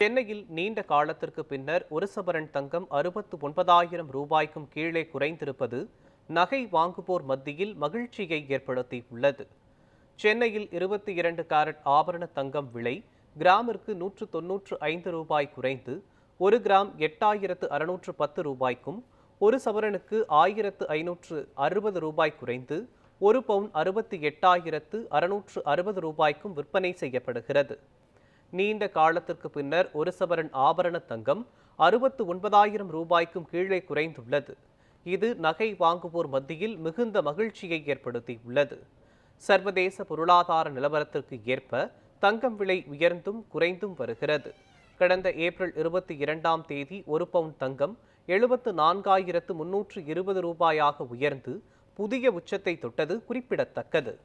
சென்னையில் நீண்ட காலத்திற்கு பின்னர் ஒரு சவரன் தங்கம் 69,000 ரூபாய்க்கும் கீழே குறைந்திருப்பது நகை வாங்குவோர் மத்தியில் மகிழ்ச்சியை ஏற்படுத்தியுள்ளது. சென்னையில் 22 கேரட் ஆபரண தங்கம் விலை கிராமிற்கு 195 ரூபாய் குறைந்து 1 கிராம் 8,610 ரூபாய்க்கும், ஒரு சவரனுக்கு 1,560 ரூபாய் குறைந்து 1 பவுன் 68,660 ரூபாய்க்கும் விற்பனை செய்யப்படுகிறது. நீண்ட காலத்திற்கு பின்னர் ஒரு சவரன் ஆபரண தங்கம் 69,000 ரூபாய்க்கும் கீழே குறைந்துள்ளது. இது நகை வாங்குவோர் மத்தியில் மிகுந்த மகிழ்ச்சியை ஏற்படுத்தியுள்ளது. சர்வதேச பொருளாதார நிலவரத்திற்கு ஏற்ப தங்கம் விலை உயர்ந்தும் குறைந்தும் வருகிறது. கடந்த ஏப்ரல் 22ஆம் தேதி ஒரு பவுன் தங்கம் 74,320 ரூபாயாக உயர்ந்து புதிய உச்சத்தை தொட்டது குறிப்பிடத்தக்கது.